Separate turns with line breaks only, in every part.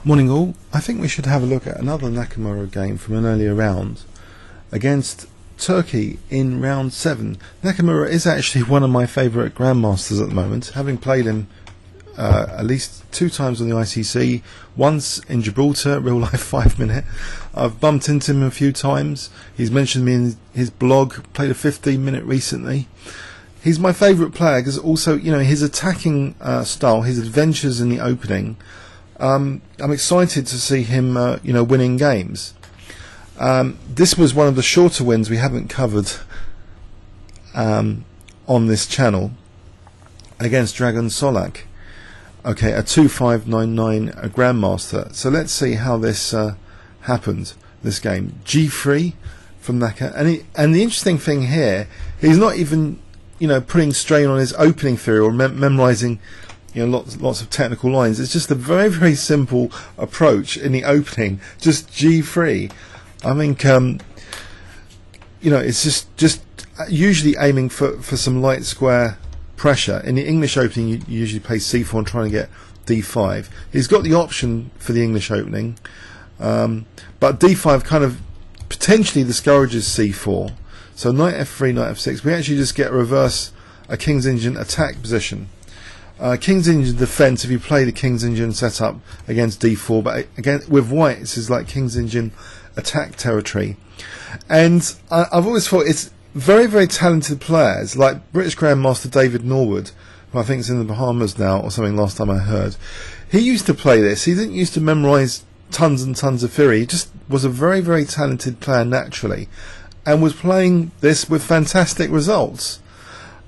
Morning all. I think we should have a look at another Nakamura game from an earlier round against Turkey in round 7. Nakamura is actually one of my favourite grandmasters at the moment, having played him at least 2 times on the ICC, once in Gibraltar, real life 5-minute. I've bumped into him a few times. He's mentioned me in his blog, played a 15-minute recently. He's my favourite player because also, his attacking style, his adventures in the opening. I'm excited to see him, winning games. This was one of the shorter wins we haven't covered on this channel against Dragan Solak. Okay, a 2-5-9-9 a grandmaster. So let's see how this happened. This game, G3 from Naka, and the interesting thing here, he's not even putting strain on his opening theory or memorising lots of technical lines. It's just a very, very simple approach in the opening, just G3. I think it's just usually aiming for some light square pressure. In the English opening you usually play C4 and try and get D5. He's got the option for the English opening, but D5 kind of potentially discourages C4. So knight F3, knight F6, we actually just get a King's Indian attack position. King's Indian defence if you play the King's Indian setup against D4, but again with white this is like King's Indian attack territory. And I've always thought it's very, very talented players like British Grandmaster David Norwood, who I think is in the Bahamas now or something last time I heard. He used to play this. He didn't used to memorise tons and tons of theory. He just was a very, very talented player naturally and was playing this with fantastic results.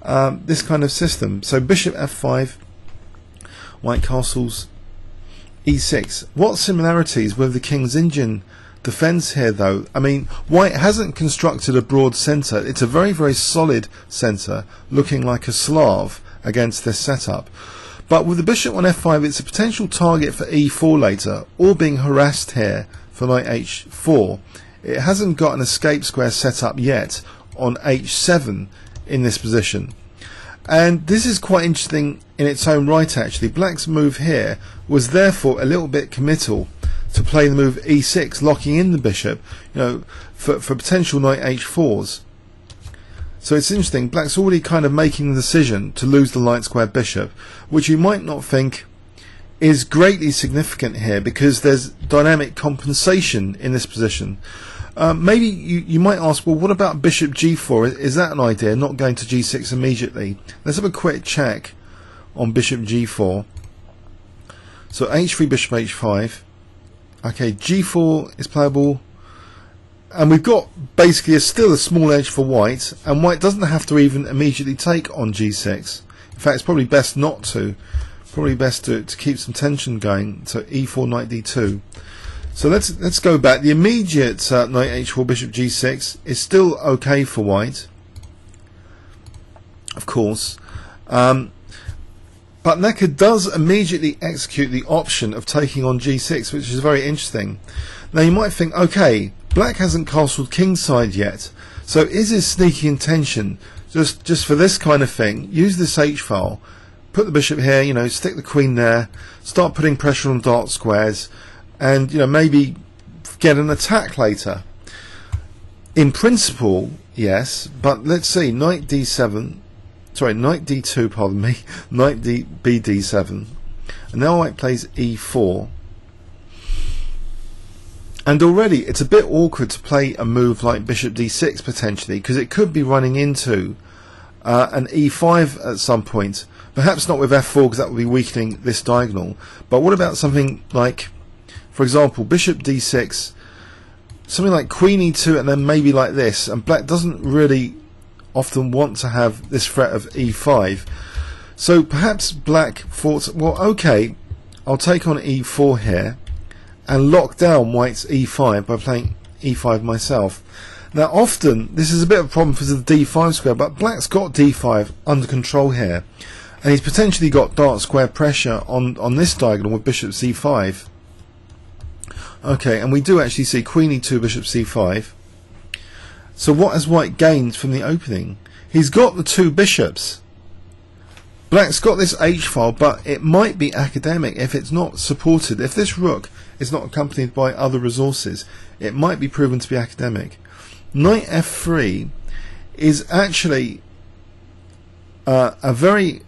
This kind of system. So bishop F5, white castles E6. What similarities with the King's Indian defence here though? I mean, white hasn't constructed a broad centre. It's a very, very solid centre looking like a Slav against this setup. But with the bishop on F5 it's a potential target for E4 later, or being harassed here for knight H4. It hasn't got an escape square set up yet on H7 in this position. And this is quite interesting in its own right actually. Black's move here was therefore a little bit committal to play the move E6, locking in the bishop, for potential knight H4s. So it's interesting, Black's already kind of making the decision to lose the light square bishop, which you might not think is greatly significant here because there's dynamic compensation in this position. Maybe you might ask, well, what about bishop G4? Is that an idea, not going to G6 immediately? Let's have a quick check on bishop G4. So H3, bishop H5. Okay, G4 is playable. And we've got basically still a small edge for white, and white doesn't have to even immediately take on G6. In fact, it's probably best not to. Probably best to keep some tension going. So E4, knight D2. So let's go back. The immediate knight H4, bishop G6 is still okay for white, of course. But Naka does immediately execute the option of taking on G6, which is very interesting. Now you might think, okay, Black hasn't castled kingside yet, so is his sneaky intention just for this kind of thing? Use this H file, put the bishop here, stick the queen there, start putting pressure on dark squares, and maybe get an attack later. In principle, yes, but let's see, knight D7. Sorry, knight D2, pardon me, knight BD7, and now white plays E4, and already it's a bit awkward to play a move like bishop D6 potentially, because it could be running into an E5 at some point, perhaps not with F4 because that would be weakening this diagonal, but what about something like, for example, bishop D6, something like queen E2 and then maybe like this, and Black doesn't really often want to have this threat of E5. So perhaps Black thought, well, okay, I'll take on E4 here and lock down white's E5 by playing E5 myself. Now often this is a bit of a problem for the D5 square, but Black's got D5 under control here, and he's potentially got dark square pressure on this diagonal with bishop C5. Okay, and we do actually see queen E2, bishop C5. So what has white gained from the opening? He's got the 2 bishops, Black's got this h-file, but it might be academic if it's not supported. If this rook is not accompanied by other resources, it might be proven to be academic. Knight f3 is actually a very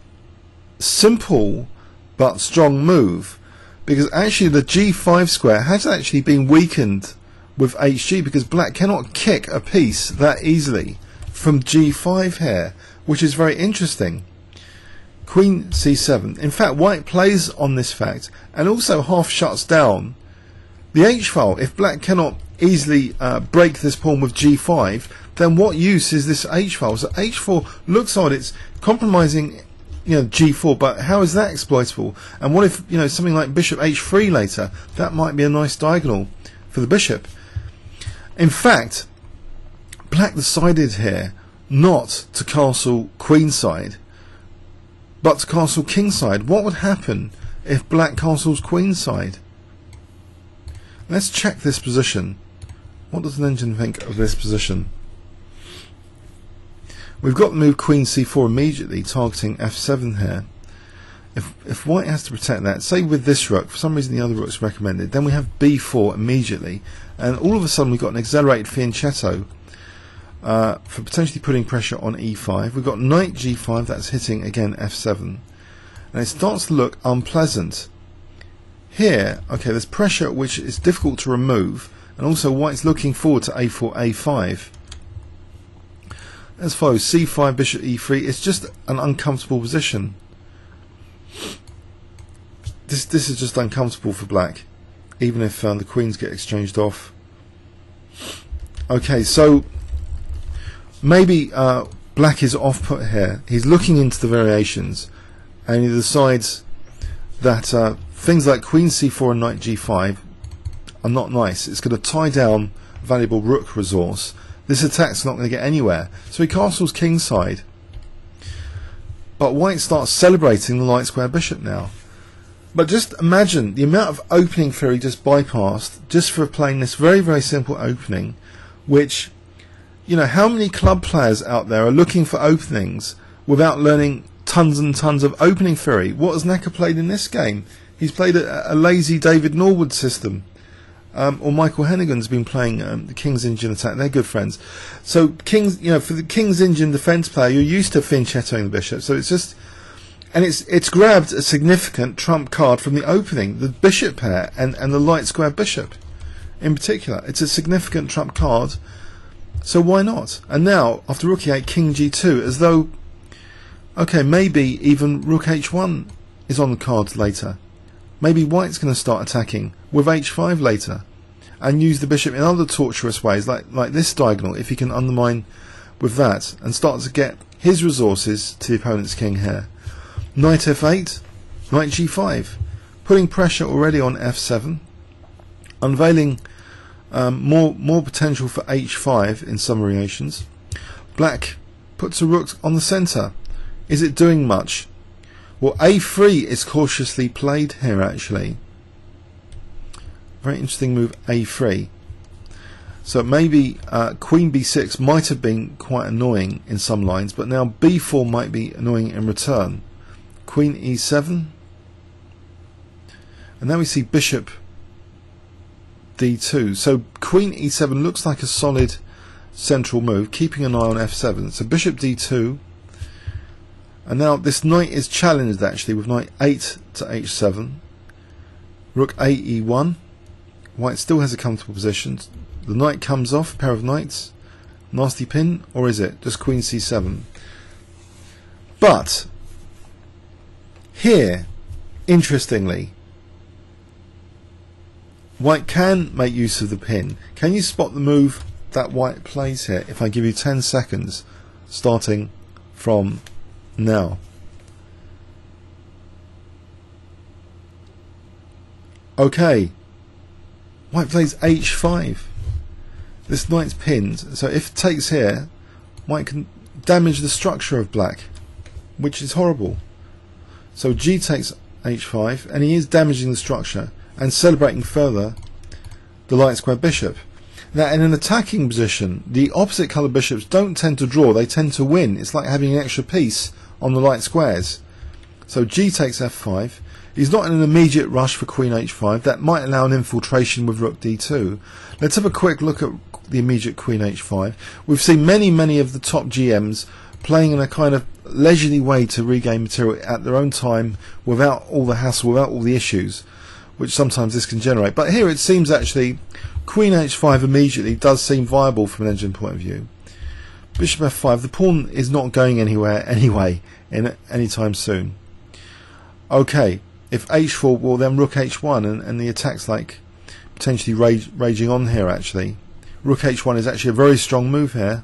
simple but strong move, because actually the g5 square has actually been weakened with hg, because black cannot kick a piece that easily from g5 here, which is very interesting. Queen c7. In fact, white plays on this fact and also half shuts down the h-file. If black cannot easily break this pawn with g5, then what use is this h-file? So h4 looks odd. It's compromising, g4, but how is that exploitable? And what if, something like bishop h3 later? That might be a nice diagonal for the bishop. In fact, black decided here not to castle queenside, but to castle kingside. What would happen if black castles queenside? Let's check this position. What does an engine think of this position? We've got the move queen c4 immediately, targeting f7 here. If white has to protect that, say with this rook, for some reason the other rook's recommended, then we have b4 immediately, and all of a sudden we've got an accelerated fianchetto for potentially putting pressure on e5. We've got knight g5, that's hitting again f7, and it starts to look unpleasant. Here, okay, there's pressure which is difficult to remove, and also white's looking forward to a4, a5. As follows: c5, bishop e3. It's just an uncomfortable position. This is just uncomfortable for black, even if the queens get exchanged off. Okay, so maybe black is off put here. He's looking into the variations, and he decides that things like queen c4 and knight g5 are not nice. It's going to tie down a valuable rook resource. This attack's not going to get anywhere. So he castles kingside. But white starts celebrating the light square bishop now. But just imagine the amount of opening theory just bypassed just for playing this very, very simple opening, which, how many club players out there are looking for openings without learning tons and tons of opening theory? What has Necker played in this game? He's played a lazy David Norwood system. Or Michael Hennigan's been playing the King's Indian attack. They're good friends. So for the King's Indian defence player, you're used to fianchettoing the bishop. So it's just, and it's grabbed a significant trump card from the opening, the bishop pair and the light square bishop, in particular. It's a significant trump card. So why not? And now after rook e8, king g2, as though, okay, maybe even rook h1 is on the cards later. Maybe white's going to start attacking with h5 later and use the bishop in other tortuous ways, like this diagonal, if he can undermine with that and start to get his resources to the opponent's king here. Knight f8, knight g5, putting pressure already on f7, unveiling more potential for h5 in some variations. Black puts a rook on the centre. Is it doing much? Well, a3 is cautiously played here, actually. Very interesting move, a3. So maybe queen b6 might have been quite annoying in some lines, but now b4 might be annoying in return. Queen e7. And now we see bishop d2. So queen e7 looks like a solid central move, keeping an eye on f7. So bishop d2. And now this knight is challenged actually with knight 8 to h7. Rook a e1. White still has a comfortable position. The knight comes off, pair of knights. Nasty pin, or is it just queen c7? But here, interestingly, white can make use of the pin. Can you spot the move that white plays here if I give you 10 seconds starting from now? Okay, white plays h5. This knight's pinned, so if it takes here, white can damage the structure of black, which is horrible. So g takes h5, and he is damaging the structure and celebrating further the light square bishop. Now in an attacking position, the opposite colour bishops don't tend to draw, they tend to win. It's like having an extra piece on the light squares. So G takes f5. He's not in an immediate rush for queen h5. That might allow an infiltration with rook d2. Let's have a quick look at the immediate queen h5. We've seen many of the top GMs playing in a kind of leisurely way to regain material at their own time, without all the hassle, without all the issues which sometimes this can generate. But here it seems actually queen h5 immediately does seem viable from an engine point of view. Bishop f5, the pawn is not going anywhere anyway anytime soon. Okay, if h4, well then rook h1, and the attack's like potentially raging on here actually. Rook h1 is actually a very strong move here.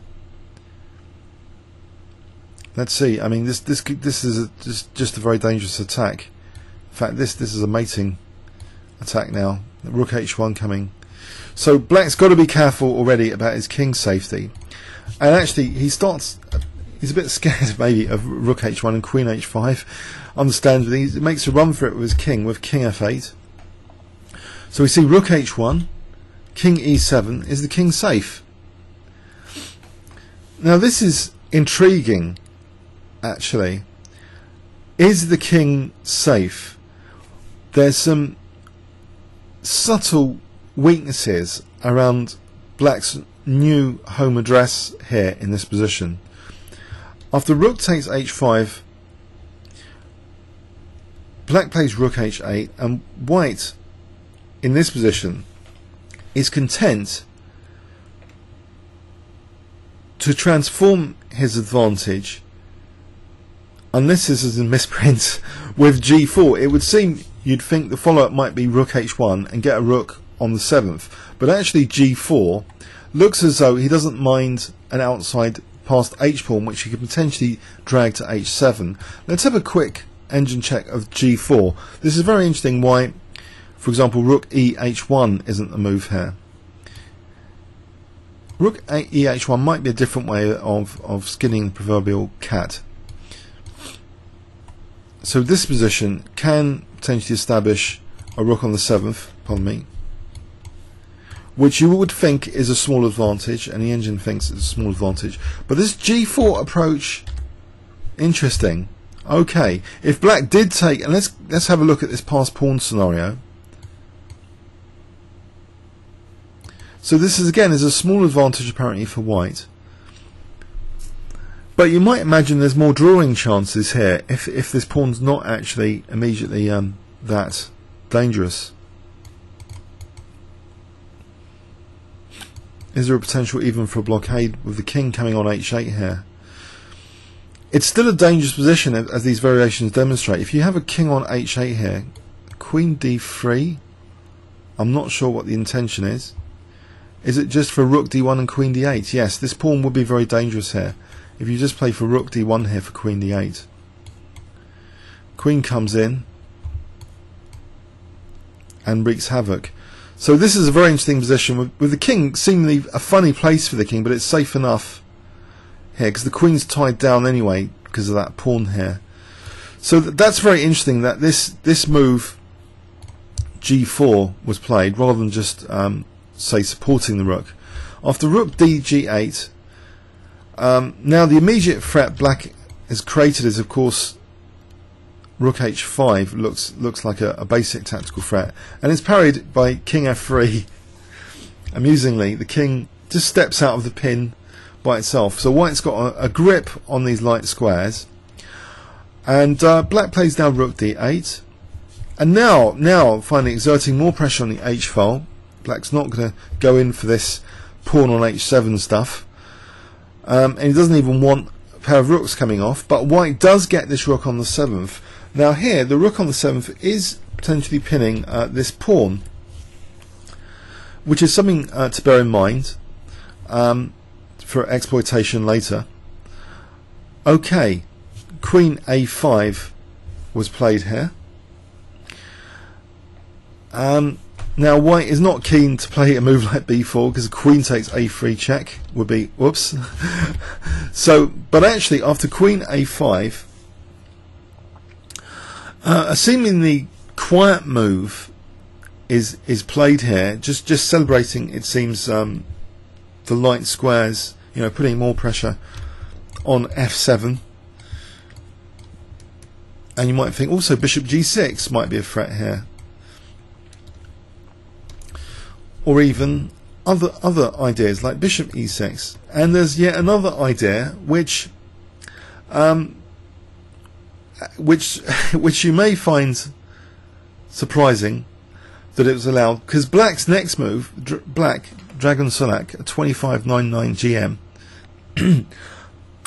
Let's see. I mean, this is just a very dangerous attack. In fact, this is a mating attack now. Rook h1 coming. So black's got to be careful already about his king safety. And actually, he's a bit scared maybe of rook h1 and queen h5. Understandably, he makes a run for it with his king, with king f8. So we see rook h1, king e7. Is the king safe? Now this is intriguing, actually. Is the king safe? There's some subtle weaknesses around black's new home address here in this position. After rook takes h5, black plays rook h8, and white in this position is content to transform his advantage, unless this is a misprint, with g4. It would seem you'd think the follow-up might be rook h1 and get a rook on the 7th, but actually g4 looks as though he doesn't mind an outside past h-pawn, which he could potentially drag to h7. Let's have a quick engine check of g4. This is very interesting why, for example, rook e h1 isn't the move here. Rook e h1 might be a different way of skinning the proverbial cat. So this position can potentially establish a rook on the 7th, pardon me, which you would think is a small advantage, and the engine thinks it's a small advantage. But this g4 approach, interesting. Okay, if black did take, and let's have a look at this passed pawn scenario. So this is again is a small advantage apparently for white. But you might imagine there's more drawing chances here if this pawn's not actually immediately that dangerous. Is there a potential even for a blockade with the king coming on h8 here? It's still a dangerous position as these variations demonstrate. If you have a king on h8 here, queen d3, I'm not sure what the intention is. Is it just for rook d1 and queen d8? Yes, this pawn would be very dangerous here. If you just play for rook d1 here for queen d8. Queen comes in and wreaks havoc. So this is a very interesting position with the king seemingly a funny place for the king, but it's safe enough here because the queen's tied down anyway because of that pawn here. So that's very interesting that this move g4 was played rather than just say supporting the rook. After rook d g8, now the immediate threat black has created is of course rook h5 looks like a basic tactical threat, and it's parried by king f3. Amusingly, the king just steps out of the pin by itself. So white's got a grip on these light squares, and black plays down rook d8, and now finally exerting more pressure on the h file. Black's not going to go in for this pawn on h7 stuff, and he doesn't even want a pair of rooks coming off, but white does get this rook on the 7th. Now here the rook on the 7th is potentially pinning this pawn, which is something to bear in mind for exploitation later. Okay, queen a5 was played here. Now white is not keen to play a move like b4 because queen takes a3 check would be whoops. So, but actually after queen a5, a seemingly quiet move is played here, just celebrating, it seems, the light squares, you know, putting more pressure on f7. And you might think also bishop g6 might be a threat here, or even other ideas like bishop e6. And there's yet another idea which you may find surprising that it was allowed, because black's next move, Dragan Solak, a 25.99 GM,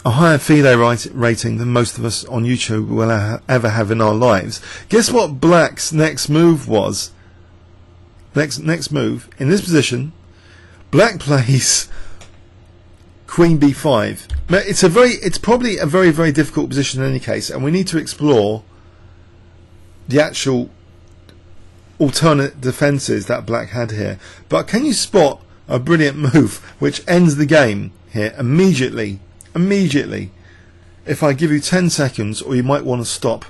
a higher FIDE rating than most of us on YouTube will ever have in our lives. Guess what black's next move was? Next move in this position, black plays queen b5. It's probably a very difficult position in any case, and we need to explore the actual alternate defences that black had here. But can you spot a brilliant move which ends the game here immediately? If I give you 10 seconds, or you might want to stop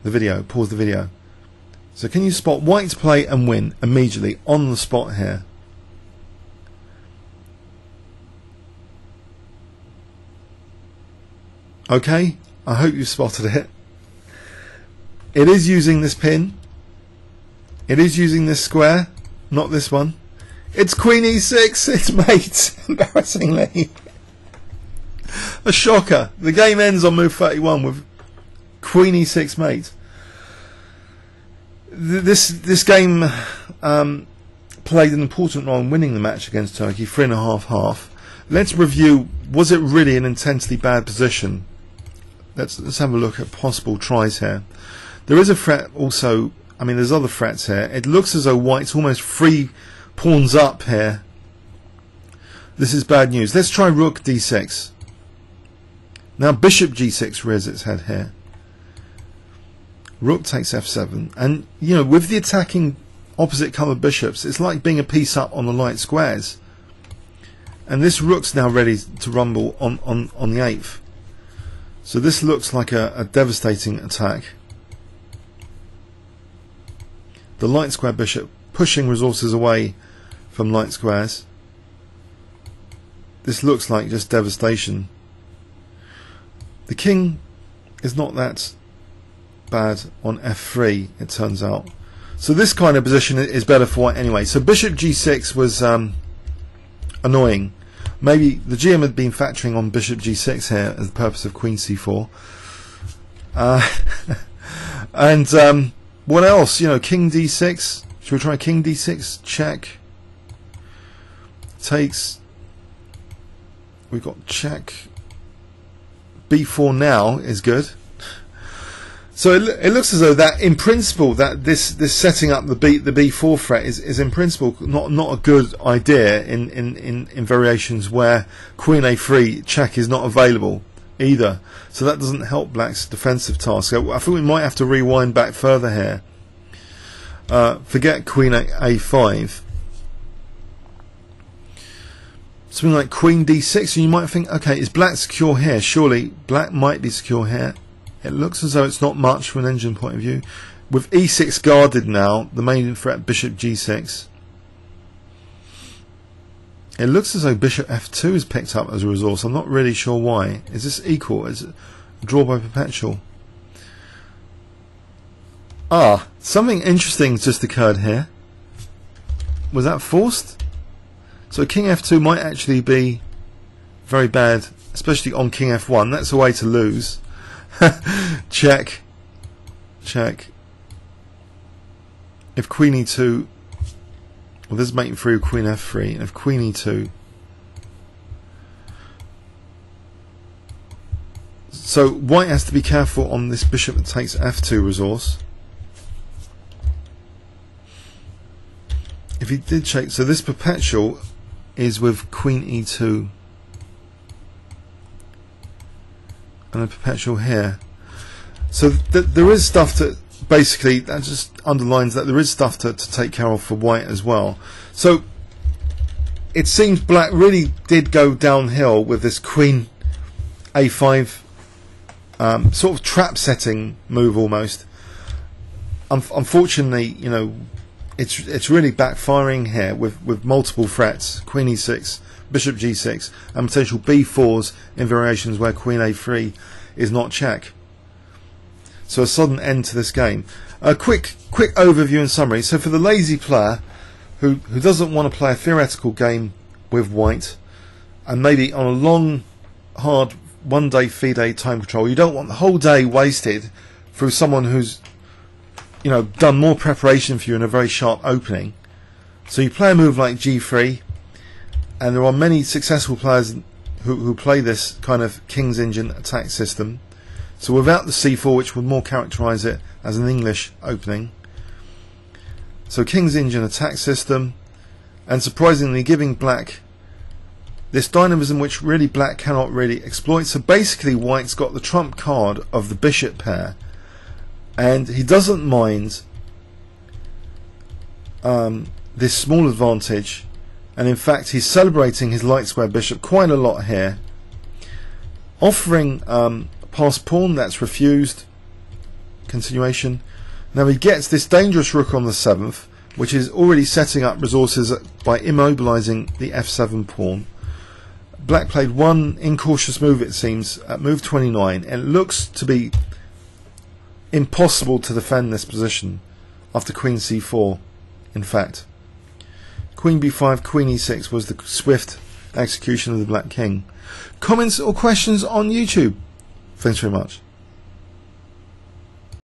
the video, pause the video. So can you spot white's play and win immediately on the spot here? Okay, I hope you spotted it. It is using this pin. It is using this square, not this one. It's queen e6, it's mate, embarrassingly. A shocker. The game ends on move 31 with queen e6 mate. This game played an important role in winning the match against Turkey, 3.5-1/2. Let's review, was it really an intensely bad position? Let's have a look at possible tries here. There is a threat also, I mean there's other threats here. It looks as though white's almost 3 pawns up here. This is bad news. Let's try rook d6. Now bishop g6 rears its head here. Rook takes f7, and you know, with the attacking opposite coloured bishops, it's like being a piece up on the light squares. And this rook's now ready to rumble on the 8th. So this looks like a devastating attack. The light square bishop pushing resources away from light squares. This looks like just devastation. The king is not that bad on f3, it turns out. So this kind of position is better for white anyway. So bishop g6 was annoying. Maybe the GM had been factoring on bishop g6 here as the purpose of queen c4. And what else? You know, king d6. Should we try king d6? Check. Takes. We've got check. b4 now is good. So it looks as though that, in principle, that this setting up the b4 threat is in principle not a good idea in variations where queen a3 check is not available either. So that doesn't help black's defensive task. So I think we might have to rewind back further here. Forget queen a5. Something like queen d6, and you might think, okay, is black secure here? Surely black might be secure here. It looks as though it's not much from an engine point of view. With e6 guarded now, the main threat bishop g6. It looks as though bishop f2 is picked up as a resource. I'm not really sure why. Is this equal? Is it a draw by perpetual? Ah, something interesting just occurred here. Was that forced? So king f2 might actually be very bad, especially on king f1. That's a way to lose. Check. If queen e2, well, this is mating through queen f3, and if queen e2, so white has to be careful on this bishop that takes f2 resource. If he did check, so this perpetual is with queen e2 and a perpetual here. So there is stuff to, basically, that just underlines that there is stuff to take care of for white as well. So it seems black really did go downhill with this queen a5 sort of trap setting move almost. Unfortunately, you know, it's really backfiring here with multiple threats, queen e6, bishop g6, and potential b4s in variations where queen a3 is not check. So a sudden end to this game. A quick overview and summary. So for the lazy player who doesn't want to play a theoretical game with white, and maybe on a long, hard one-day FIDE time control, you don't want the whole day wasted through someone who's done more preparation for you in a very sharp opening. So you play a move like G3, and there are many successful players who play this kind of King's Engine attack system. So without the C4, which would more characterise it as an English opening. So King's Engine attack system, and surprisingly giving black this dynamism which really black cannot really exploit. So basically white's got the trump card of the bishop pair, and he doesn't mind this small advantage, and in fact he's celebrating his light square bishop quite a lot here, offering pass pawn. That's refused. Continuation. Now he gets this dangerous rook on the 7th, which is already setting up resources by immobilizing the f7 pawn. Black played one incautious move, it seems, at move 29, and it looks to be impossible to defend this position after queen c4. In fact, queen b5, queen e6 was the swift execution of the black king. Comments or questions on YouTube? Thanks very much.